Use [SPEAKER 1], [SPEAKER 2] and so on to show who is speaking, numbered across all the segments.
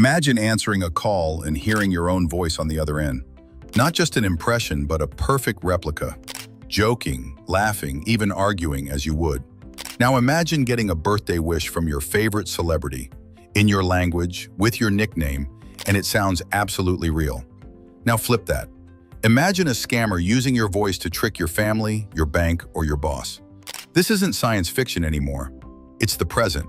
[SPEAKER 1] Imagine answering a call and hearing your own voice on the other end. Not just an impression, but a perfect replica. Joking, laughing, even arguing as you would. Now imagine getting a birthday wish from your favorite celebrity, in your language, with your nickname, and it sounds absolutely real. Now flip that. Imagine a scammer using your voice to trick your family, your bank, or your boss. This isn't science fiction anymore. It's the present.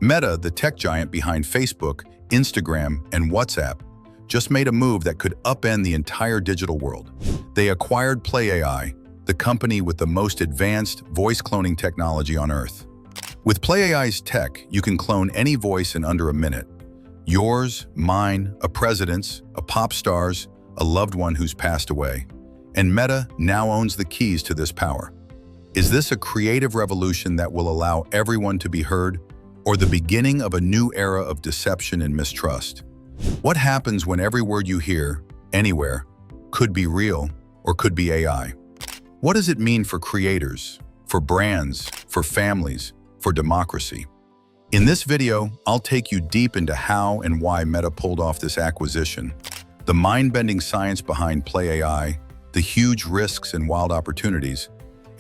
[SPEAKER 1] Meta, the tech giant behind Facebook, Instagram, and WhatsApp, just made a move that could upend the entire digital world. They acquired PlayAI, the company with the most advanced voice cloning technology on Earth. With PlayAI's tech, you can clone any voice in under a minute. Yours, mine, a president's, a pop star's, a loved one who's passed away. And Meta now owns the keys to this power. Is this a creative revolution that will allow everyone to be heard, or the beginning of a new era of deception and mistrust? What happens when every word you hear, anywhere, could be real or could be AI? What does it mean for creators, for brands, for families, for democracy? In this video, I'll take you deep into how and why Meta pulled off this acquisition, the mind-bending science behind PlayAI, the huge risks and wild opportunities,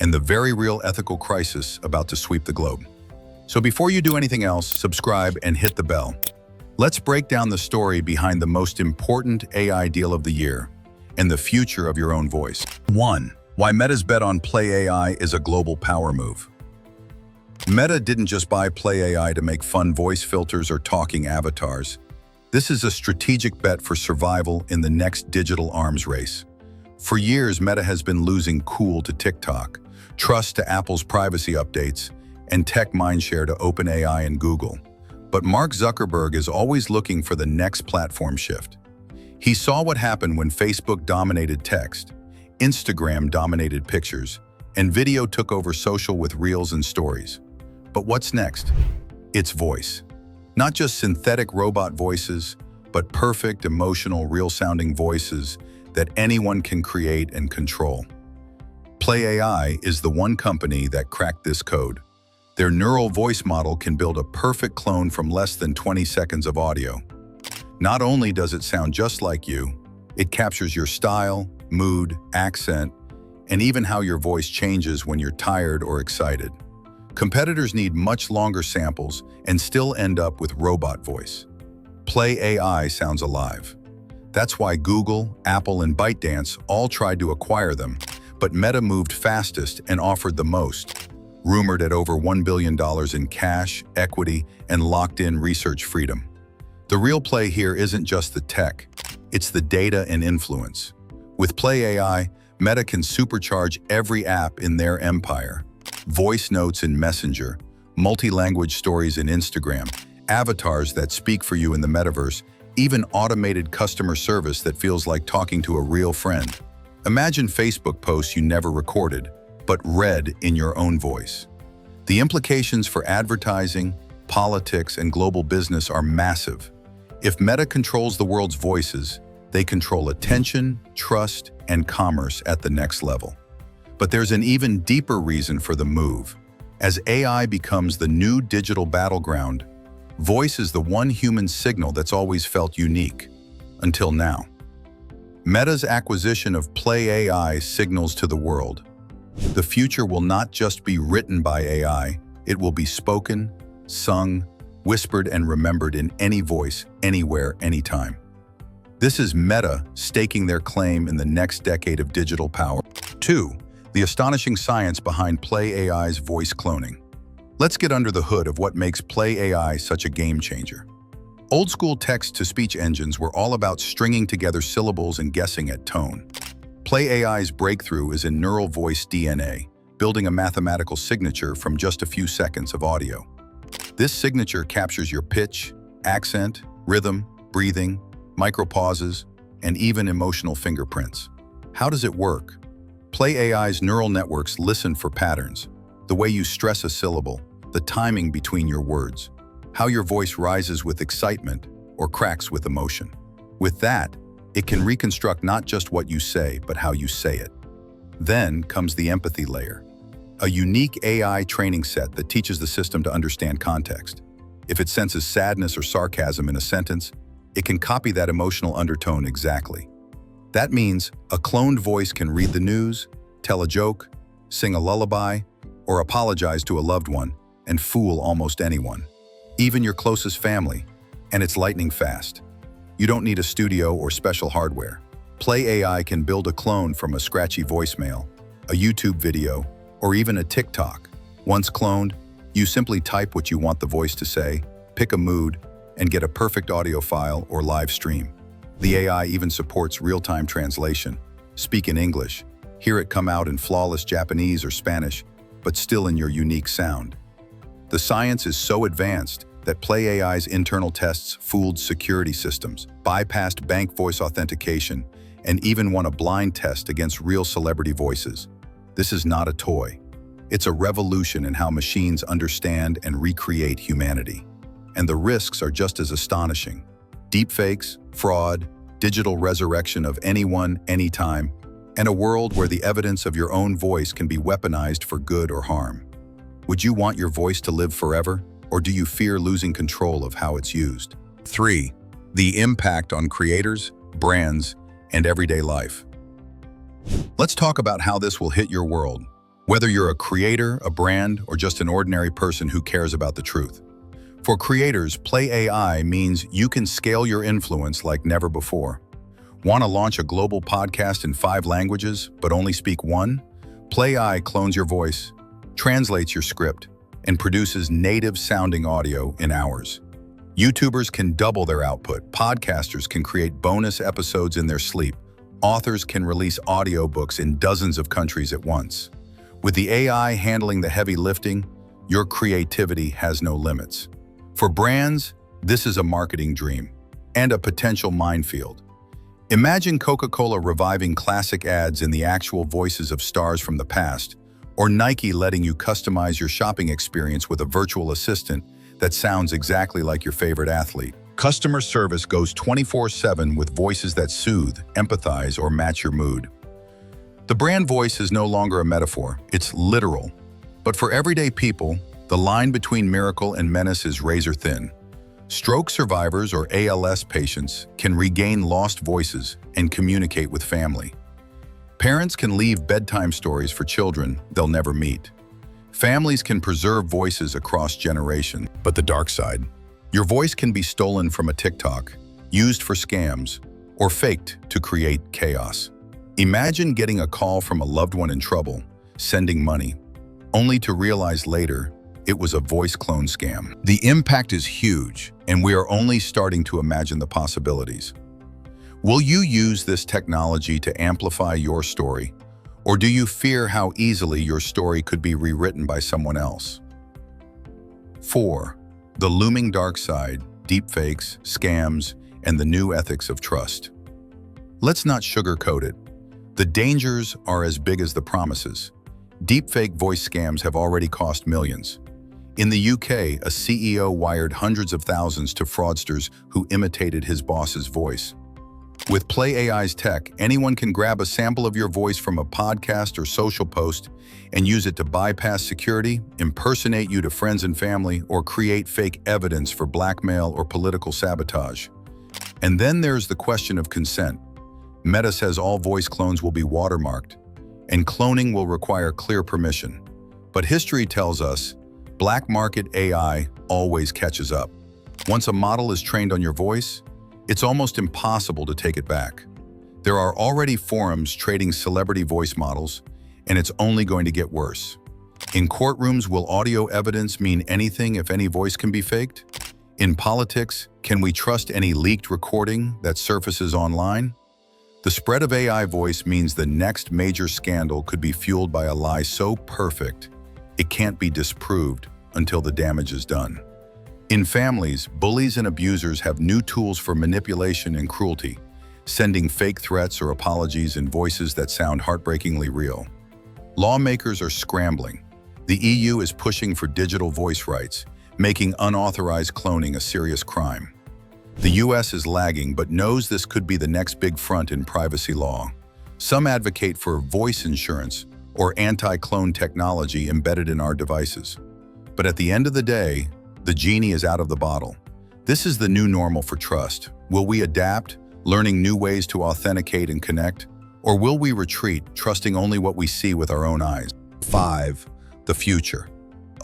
[SPEAKER 1] and the very real ethical crisis about to sweep the globe. So before you do anything else, subscribe and hit the bell. Let's break down the story behind the most important AI deal of the year and the future of your own voice. 1. Why Meta's bet on PlayAI is a global power move. Meta didn't just buy PlayAI to make fun voice filters or talking avatars. This is a strategic bet for survival in the next digital arms race. For years, Meta has been losing cool to TikTok, trust to Apple's privacy updates, and tech mindshare to OpenAI and Google. But Mark Zuckerberg is always looking for the next platform shift. He saw what happened when Facebook dominated text, Instagram dominated pictures, and video took over social with Reels and Stories. But what's next? It's voice. Not just synthetic robot voices, but perfect, emotional, real-sounding voices that anyone can create and control. PlayAI is the one company that cracked this code. Their neural voice model can build a perfect clone from less than 20 seconds of audio. Not only does it sound just like you, it captures your style, mood, accent, and even how your voice changes when you're tired or excited. Competitors need much longer samples and still end up with robot voice. PlayAI sounds alive. That's why Google, Apple, and ByteDance all tried to acquire them, but Meta moved fastest and offered the most, rumored at over $1 billion in cash, equity, and locked-in research freedom. The real play here isn't just the tech, it's the data and influence. With PlayAI, Meta can supercharge every app in their empire. Voice notes in Messenger, multi-language stories in Instagram, avatars that speak for you in the metaverse, even automated customer service that feels like talking to a real friend. Imagine Facebook posts you never recorded, but read in your own voice. The implications for advertising, politics, and global business are massive. If Meta controls the world's voices, they control attention, trust, and commerce at the next level. But there's an even deeper reason for the move. As AI becomes the new digital battleground, voice is the one human signal that's always felt unique, until now. Meta's acquisition of PlayAI signals to the world. The future will not just be written by AI, it will be spoken, sung, whispered, and remembered in any voice, anywhere, anytime. This is Meta staking their claim in the next decade of digital power. 2. The astonishing science behind PlayAI's voice cloning. Let's get under the hood of what makes PlayAI such a game changer. Old-school text-to-speech engines were all about stringing together syllables and guessing at tone. PlayAI's breakthrough is in neural voice DNA, building a mathematical signature from just a few seconds of audio. This signature captures your pitch, accent, rhythm, breathing, micropauses, and even emotional fingerprints. How does it work? PlayAI's neural networks listen for patterns, the way you stress a syllable, the timing between your words, how your voice rises with excitement or cracks with emotion. With that, it can reconstruct not just what you say, but how you say it. Then comes the empathy layer, a unique AI training set that teaches the system to understand context. If it senses sadness or sarcasm in a sentence, it can copy that emotional undertone exactly. That means a cloned voice can read the news, tell a joke, sing a lullaby, or apologize to a loved one and fool almost anyone, even your closest family, and it's lightning fast. You don't need a studio or special hardware. PlayAI can build a clone from a scratchy voicemail, a YouTube video, or even a TikTok. Once cloned, you simply type what you want the voice to say, pick a mood, and get a perfect audio file or live stream. The AI even supports real-time translation. Speak in English, hear it come out in flawless Japanese or Spanish, but still in your unique sound. The science is so advanced that PlayAI's internal tests fooled security systems, bypassed bank voice authentication, and even won a blind test against real celebrity voices. This is not a toy. It's a revolution in how machines understand and recreate humanity. And the risks are just as astonishing. Deepfakes, fraud, digital resurrection of anyone, anytime, and a world where the evidence of your own voice can be weaponized for good or harm. Would you want your voice to live forever, or do you fear losing control of how it's used? 3. The impact on creators, brands, and everyday life. Let's talk about how this will hit your world, whether you're a creator, a brand, or just an ordinary person who cares about the truth. For creators, PlayAI means you can scale your influence like never before. Want to launch a global podcast in 5 languages, but only speak one? PlayAI clones your voice, translates your script, and produces native-sounding audio in hours. YouTubers can double their output, podcasters can create bonus episodes in their sleep, authors can release audiobooks in dozens of countries at once. With the AI handling the heavy lifting, your creativity has no limits. For brands, this is a marketing dream and a potential minefield. Imagine Coca-Cola reviving classic ads in the actual voices of stars from the past, or Nike letting you customize your shopping experience with a virtual assistant that sounds exactly like your favorite athlete. Customer service goes 24/7 with voices that soothe, empathize, or match your mood. The brand voice is no longer a metaphor, it's literal. But for everyday people, the line between miracle and menace is razor thin. Stroke survivors or ALS patients can regain lost voices and communicate with family. Parents can leave bedtime stories for children they'll never meet. Families can preserve voices across generations. But the dark side, your voice can be stolen from a TikTok, used for scams, or faked to create chaos. Imagine getting a call from a loved one in trouble, sending money, only to realize later it was a voice clone scam. The impact is huge, and we are only starting to imagine the possibilities. Will you use this technology to amplify your story, or do you fear how easily your story could be rewritten by someone else? 4. The looming dark side, deepfakes, scams, and the new ethics of trust. Let's not sugarcoat it. The dangers are as big as the promises. Deepfake voice scams have already cost millions. In the UK, a CEO wired hundreds of thousands to fraudsters who imitated his boss's voice. With PlayAI's tech, anyone can grab a sample of your voice from a podcast or social post and use it to bypass security, impersonate you to friends and family, or create fake evidence for blackmail or political sabotage. And then there's the question of consent. Meta says all voice clones will be watermarked, and cloning will require clear permission. But history tells us black market AI always catches up. Once a model is trained on your voice, it's almost impossible to take it back. There are already forums trading celebrity voice models, and it's only going to get worse. In courtrooms, will audio evidence mean anything if any voice can be faked? In politics, can we trust any leaked recording that surfaces online? The spread of AI voice means the next major scandal could be fueled by a lie so perfect it can't be disproved until the damage is done. In families, bullies and abusers have new tools for manipulation and cruelty, sending fake threats or apologies in voices that sound heartbreakingly real. Lawmakers are scrambling. The EU is pushing for digital voice rights, making unauthorized cloning a serious crime. The US is lagging but knows this could be the next big front in privacy law. Some advocate for voice insurance or anti-clone technology embedded in our devices. But at the end of the day, the genie is out of the bottle. This is the new normal for trust. Will we adapt, learning new ways to authenticate and connect? Or will we retreat, trusting only what we see with our own eyes? 5. The future.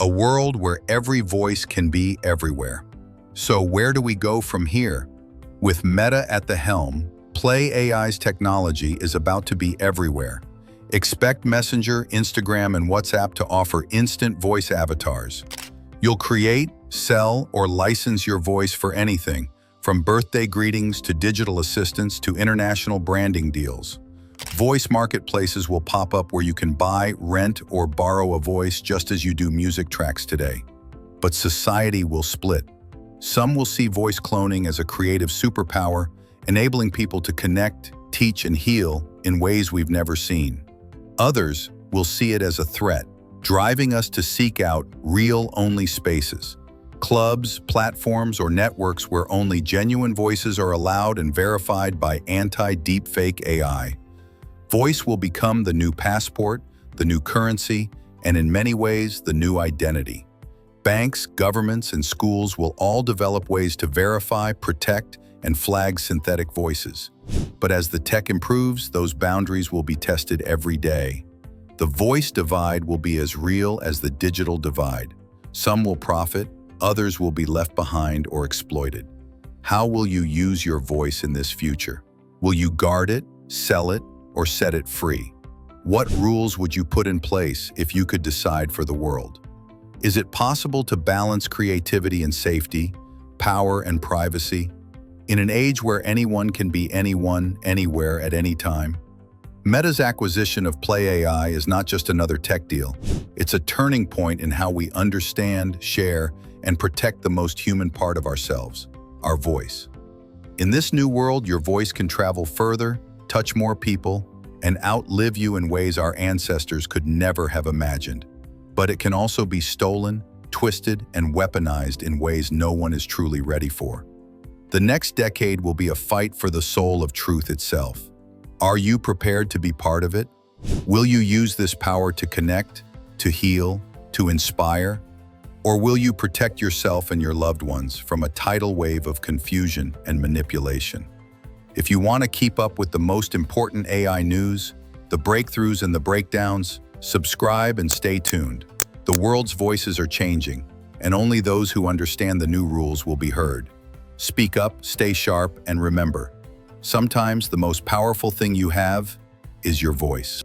[SPEAKER 1] A world where every voice can be everywhere. So where do we go from here? With Meta at the helm, PlayAI's technology is about to be everywhere. Expect Messenger, Instagram, and WhatsApp to offer instant voice avatars. You'll create, sell, or license your voice for anything, from birthday greetings to digital assistants to international branding deals. Voice marketplaces will pop up where you can buy, rent, or borrow a voice just as you do music tracks today. But society will split. Some will see voice cloning as a creative superpower, enabling people to connect, teach, and heal in ways we've never seen. Others will see it as a threat, driving us to seek out real-only spaces. Clubs, platforms, or networks where only genuine voices are allowed and verified by anti-deepfake AI. Voice will become the new passport, the new currency, and in many ways, the new identity. Banks, governments, and schools will all develop ways to verify, protect, and flag synthetic voices. But as the tech improves, those boundaries will be tested every day. The voice divide will be as real as the digital divide. Some will profit, others will be left behind or exploited. How will you use your voice in this future? Will you guard it, sell it, or set it free? What rules would you put in place if you could decide for the world? Is it possible to balance creativity and safety, power and privacy? In an age where anyone can be anyone, anywhere, at any time? Meta's acquisition of PlayAI is not just another tech deal. It's a turning point in how we understand, share, and protect the most human part of ourselves, our voice. In this new world, your voice can travel further, touch more people, and outlive you in ways our ancestors could never have imagined. But it can also be stolen, twisted, and weaponized in ways no one is truly ready for. The next decade will be a fight for the soul of truth itself. Are you prepared to be part of it? Will you use this power to connect, to heal, to inspire? Or will you protect yourself and your loved ones from a tidal wave of confusion and manipulation? If you want to keep up with the most important AI news, the breakthroughs and the breakdowns, subscribe and stay tuned. The world's voices are changing, and only those who understand the new rules will be heard. Speak up, stay sharp, and remember, sometimes the most powerful thing you have is your voice.